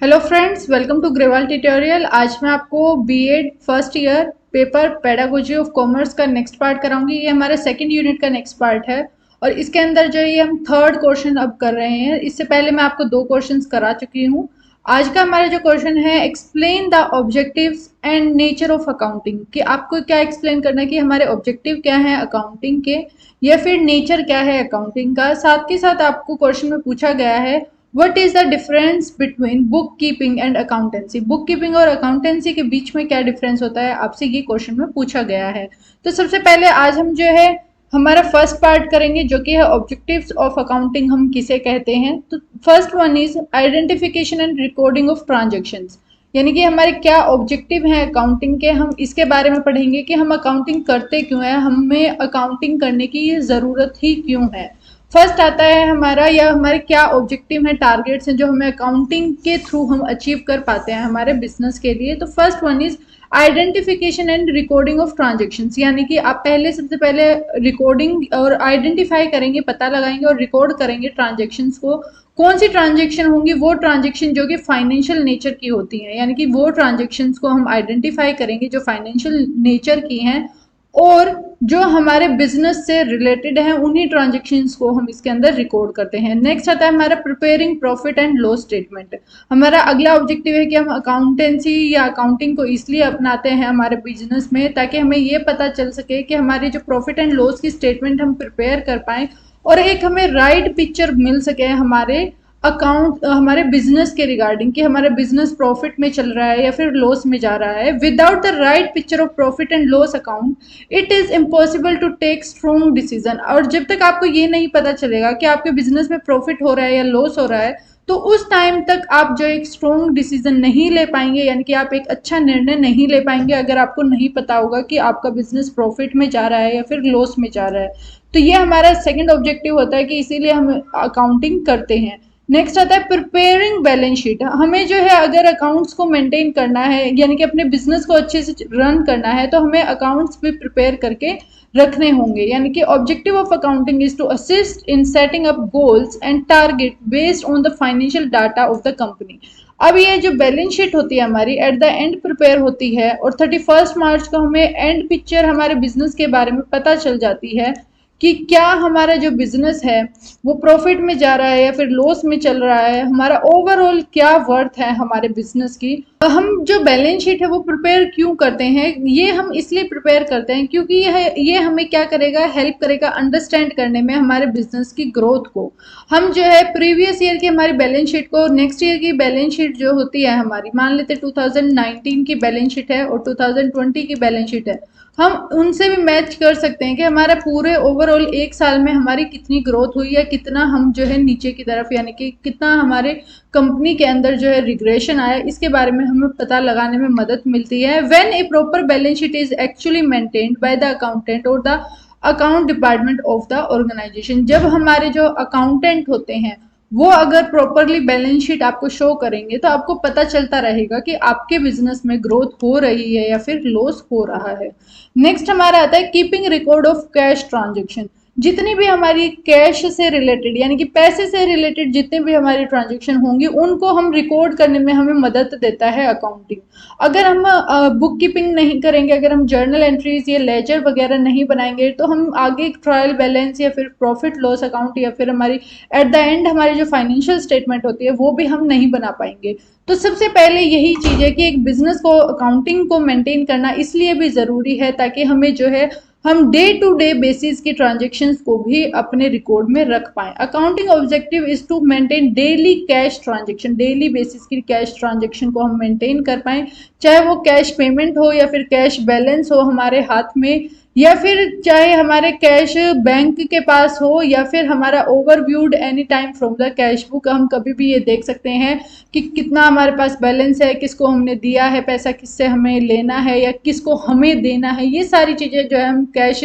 Hello friends, welcome to Grewal tutorial. आज मैं आपको B Ed first year paper pedagogy of commerce का नेक्स्ट पार्ट कराऊंगी। ये हमारे सेकंड यूनिट का नेक्स्ट पार्ट है और इसके अंदर जो ये हम थर्ड क्वेश्चन अब कर रहे हैं। इससे पहले मैं आपको दो क्वेश्चंस करा चुकी हूँ। आज का हमारा जो क्वेश्चन है, explain the objectives and nature of accounting, कि आपको क्या एक्सप्लेन करना है कि हमारे ऑब्जेक्टिव क्या है अकाउंटिंग के या फिर नेचर क्या है अकाउंटिंग का। साथ के साथ आपको क्वेश्चन में पूछा गया है what is the difference between book keeping and accountancy. Book keeping और अकाउंटेंसी के बीच में क्या डिफरेंस होता है, आपसे ये क्वेश्चन में पूछा गया है। तो सबसे पहले आज हम जो है हमारा फर्स्ट पार्ट करेंगे, जो कि है ऑब्जेक्टिव्स ऑफ अकाउंटिंग हम किसे कहते हैं। तो first one is identification and recording of transactions, यानी कि हमारे क्या ऑब्जेक्टिव हैं अकाउंटिंग के। हम इसके बारे में पढ़ेंगे कि हम अकाउंटिंग करते क्यों है, हमें अकाउंटिंग करने की ये ज़रूरत ही क्यों है। फर्स्ट आता है हमारा, या हमारे क्या ऑब्जेक्टिव हैं, टारगेट्स हैं जो हमें अकाउंटिंग के थ्रू हम अचीव कर पाते हैं हमारे बिजनेस के लिए। तो first one is identification and recording of transactions, यानी कि आप पहले सबसे पहले रिकॉर्डिंग और आइडेंटिफाई करेंगे, पता लगाएंगे और रिकॉर्ड करेंगे ट्रांजेक्शन्स को। कौन सी ट्रांजेक्शन होंगी, वो ट्रांजेक्शन जो कि फाइनेंशियल नेचर की होती हैं, यानी कि वो ट्रांजेक्शन्स को हम आइडेंटिफाई करेंगे जो फाइनेंशियल नेचर की हैं और जो हमारे बिजनेस से रिलेटेड है, उन्हीं ट्रांजेक्शन्स को हम इसके अंदर रिकॉर्ड करते हैं। नेक्स्ट आता है हमारा preparing profit and loss statement. हमारा अगला ऑब्जेक्टिव है कि हम अकाउंटेंसी या अकाउंटिंग को इसलिए अपनाते हैं हमारे बिजनेस में ताकि हमें ये पता चल सके कि हमारी जो प्रॉफिट एंड लॉस की स्टेटमेंट हम प्रिपेयर कर पाएँ और एक हमें राइट पिक्चर मिल सके हमारे अकाउंट हमारे बिजनेस के रिगार्डिंग, कि हमारा बिजनेस प्रॉफिट में चल रहा है या फिर लॉस में जा रहा है। Without the right picture of profit and loss account it is impossible to take strong decision. और जब तक आपको ये नहीं पता चलेगा कि आपके बिजनेस में प्रॉफिट हो रहा है या लॉस हो रहा है, तो उस टाइम तक आप जो एक स्ट्रॉन्ग डिसीजन नहीं ले पाएंगे, यानी कि आप एक अच्छा निर्णय नहीं ले पाएंगे अगर आपको नहीं पता होगा कि आपका बिजनेस प्रॉफिट में जा रहा है या फिर लॉस में जा रहा है। तो ये हमारा सेकंड ऑब्जेक्टिव होता है कि इसीलिए हम अकाउंटिंग करते हैं। नेक्स्ट आता है प्रिपेयरिंग बैलेंस शीट। हमें जो है अगर अकाउंट्स को मेंटेन करना है, यानी कि अपने बिजनेस को अच्छे से रन करना है, तो हमें अकाउंट्स भी प्रिपेयर करके रखने होंगे। यानी कि objective of accounting is to assist in setting up goals and target based on the financial data of the company. अब ये जो बैलेंस शीट होती है हमारी एट द एंड प्रिपेयर होती है और 31 मार्च को हमें एंड पिक्चर हमारे बिजनेस के बारे में पता चल जाती है कि क्या हमारा जो बिजनेस है वो प्रॉफिट में जा रहा है या फिर लॉस में चल रहा है, हमारा ओवरऑल क्या वर्थ है हमारे बिजनेस की। हम जो बैलेंस शीट है वो प्रिपेयर क्यों करते हैं, ये हम इसलिए प्रिपेयर करते हैं क्योंकि ये हमें क्या करेगा, हेल्प करेगा अंडरस्टैंड करने में हमारे बिजनेस की ग्रोथ को। हम जो है प्रीवियस ईयर की हमारी बैलेंस शीट को नेक्स्ट ईयर की बैलेंस शीट जो होती है हमारी, मान लेते 2019 की बैलेंस शीट है और 2020 की बैलेंस शीट है, हम उनसे भी मैच कर सकते हैं कि हमारा पूरे ओवरऑल एक साल में हमारी कितनी ग्रोथ हुई है, कितना हम जो है नीचे की तरफ, यानी कि कितना हमारे कंपनी के अंदर जो है रिग्रेशन आया, इसके बारे में हमें पता लगाने में मदद मिलती है। When a proper balance sheet is actually maintained by the accountant और the account department of the organisation. जब हमारे जो अकाउंटेंट होते हैं वो अगर प्रॉपरली बैलेंस शीट आपको शो करेंगे तो आपको पता चलता रहेगा कि आपके बिजनेस में ग्रोथ हो रही है या फिर लॉस हो रहा है। नेक्स्ट हमारा आता है keeping record of cash transaction. जितनी भी हमारी कैश से रिलेटेड, यानी कि पैसे से रिलेटेड जितने भी हमारी ट्रांजेक्शन होंगी, उनको हम रिकॉर्ड करने में हमें मदद देता है अकाउंटिंग। अगर हम बुक कीपिंग नहीं करेंगे, अगर हम जर्नल एंट्रीज या लेजर वगैरह नहीं बनाएंगे, तो हम आगे ट्रायल बैलेंस या फिर प्रॉफिट लॉस अकाउंट या फिर हमारी एट द एंड हमारी जो फाइनेंशियल स्टेटमेंट होती है वो भी हम नहीं बना पाएंगे। तो सबसे पहले यही चीज़ है कि एक बिजनेस को अकाउंटिंग को मेंटेन करना इसलिए भी ज़रूरी है ताकि हमें जो है हम डे टू डे बेसिस की ट्रांजेक्शन्स को भी अपने रिकॉर्ड में रख पाएं। Accounting objective is to maintain daily cash transaction, daily basis की कैश ट्रांजेक्शन को हम मेंटेन कर पाएं, चाहे वो कैश पेमेंट हो या फिर कैश बैलेंस हो हमारे हाथ में, या फिर चाहे हमारे कैश बैंक के पास हो, या फिर हमारा overviewed any time from the cash book. हम कभी भी ये देख सकते हैं कि कितना हमारे पास बैलेंस है, किसको हमने दिया है पैसा, किससे हमें लेना है या किसको हमें देना है। ये सारी चीज़ें जो है हम कैश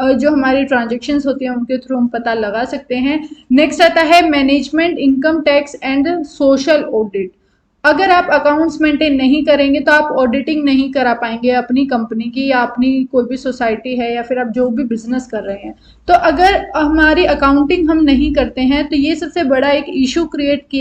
जो हमारी ट्रांजेक्शन्स होती हैं उनके थ्रू हम पता लगा सकते हैं। नेक्स्ट आता है management, income tax and social audit. अगर आप अकाउंट्स मेंटेन नहीं करेंगे तो आप ऑडिटिंग नहीं करा पाएंगे अपनी कंपनी की या अपनी कोई भी सोसाइटी है या फिर आप जो भी बिजनेस कर रहे हैं। तो अगर हमारी अकाउंटिंग हम नहीं करते हैं तो ये सबसे बड़ा एक इशू क्रिएट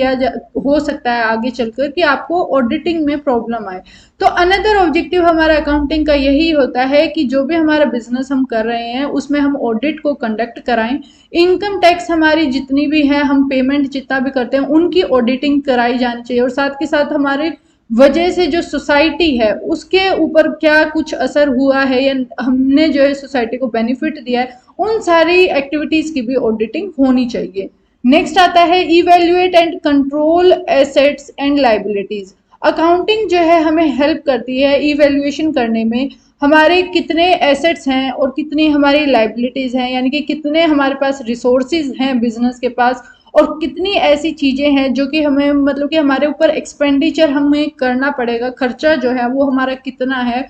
हो सकता है आगे चलकर कि आपको ऑडिटिंग में प्रॉब्लम आए। तो अनदर ऑब्जेक्टिव हमारा अकाउंटिंग का यही होता है कि जो भी हमारा बिजनेस हम कर रहे हैं उसमें हम ऑडिट को कंडक्ट कराएं, इनकम टैक्स हमारी जितनी भी है, हम पेमेंट जितना भी करते हैं उनकी ऑडिटिंग कराई जानी चाहिए, और साथ के साथ हमारे वजह से जो सोसाइटी है उसके ऊपर क्या कुछ असर हुआ है या हमने जो है सोसाइटी को बेनिफिट दिया है, उन सारी एक्टिविटीज की भी ऑडिटिंग होनी चाहिए। नेक्स्ट आता है evaluate and control assets and liabilities. Accounting जो है हमें हेल्प करती है इवेल्युएशन करने में, हमारे कितने एसेट्स हैं और कितनी हमारी लाइबिलिटीज हैं, यानी कि कितने हमारे पास रिसोर्सेज हैं बिजनेस के पास, और कितनी ऐसी चीजें हैं जो कि हमें मतलब कि हमारे ऊपर एक्सपेंडिचर हमें करना पड़ेगा, खर्चा जो है वो हमारा कितना है,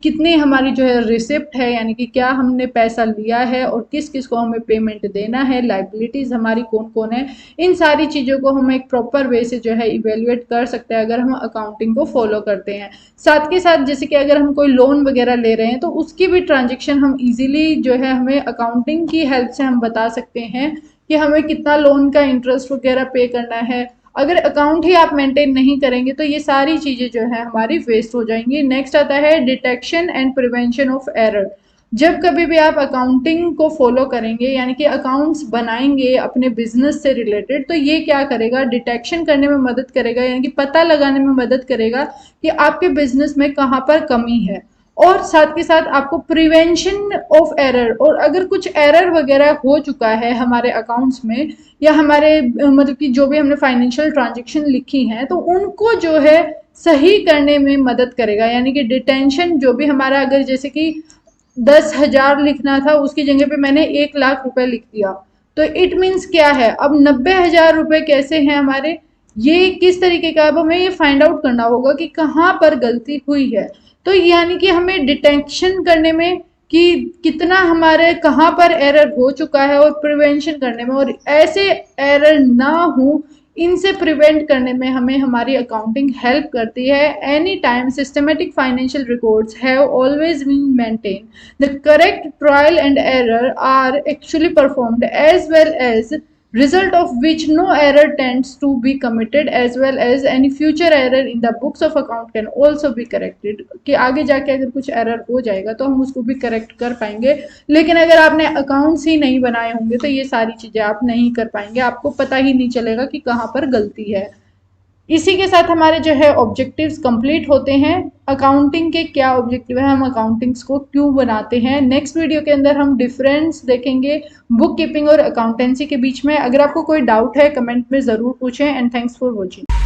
कितनी हमारी जो है रिसिप्ट है, यानी कि क्या हमने पैसा लिया है और किस किस को हमें पेमेंट देना है, लाइबिलिटीज हमारी कौन कौन है। इन सारी चीज़ों को हम एक प्रॉपर वे से जो है इवेल्युएट कर सकते हैं अगर हम अकाउंटिंग को फॉलो करते हैं। साथ के साथ जैसे कि अगर हम कोई लोन वगैरह ले रहे हैं तो उसकी भी ट्रांजेक्शन हम इजीली जो है हमें अकाउंटिंग की हेल्प से हम बता सकते हैं कि हमें कितना लोन का इंटरेस्ट वगैरह पे करना है। अगर अकाउंट ही आप मेंटेन नहीं करेंगे तो ये सारी चीजें जो है हमारी वेस्ट हो जाएंगी। नेक्स्ट आता है detection and prevention of error. जब कभी भी आप अकाउंटिंग को फॉलो करेंगे यानी कि अकाउंट्स बनाएंगे अपने बिजनेस से रिलेटेड, तो ये क्या करेगा, डिटेक्शन करने में मदद करेगा, यानी कि पता लगाने में मदद करेगा कि आपके बिजनेस में कहाँ पर कमी है, और साथ के साथ आपको प्रिवेंशन ऑफ एरर, और अगर कुछ एरर वगैरह हो चुका है हमारे अकाउंट्स में या हमारे मतलब कि जो भी हमने फाइनेंशियल ट्रांजेक्शन लिखी हैं तो उनको जो है सही करने में मदद करेगा। यानी कि डिटेंशन जो भी हमारा, अगर जैसे कि 10,000 लिखना था उसकी जगह पे मैंने 1,00,000 रुपए लिख दिया, तो इट मीन्स क्या है, अब 90,000 रुपए कैसे हैं हमारे, ये किस तरीके का, अब हमें ये फाइंड आउट करना होगा कि कहाँ पर गलती हुई है। तो यानी कि हमें डिटेक्शन करने में कि कितना हमारे कहाँ पर एरर हो चुका है, और प्रिवेंशन करने में, और ऐसे एरर ना हो इनसे प्रिवेंट करने में हमें हमारी अकाउंटिंग हेल्प करती है। Any time systematic financial records have always been maintain, the correct trial and error are actually performed as well as result of which no error tends to be committed, as well as any future error in the books of account can also be corrected। कि आगे जाके अगर कुछ error हो जाएगा तो हम उसको भी करेक्ट कर पाएंगे, लेकिन अगर आपने अकाउंट्स ही नहीं बनाए होंगे तो ये सारी चीजें आप नहीं कर पाएंगे, आपको पता ही नहीं चलेगा कि कहाँ पर गलती है। इसी के साथ हमारे जो है ऑब्जेक्टिव्स कंप्लीट होते हैं। अकाउंटिंग के क्या ऑब्जेक्टिव है, हम अकाउंटिंग्स को क्यों बनाते हैं, नेक्स्ट वीडियो के अंदर हम डिफरेंस देखेंगे बुक कीपिंग और अकाउंटेंसी के बीच में। अगर आपको कोई डाउट है कमेंट में ज़रूर पूछें, एंड थैंक्स फॉर वॉचिंग।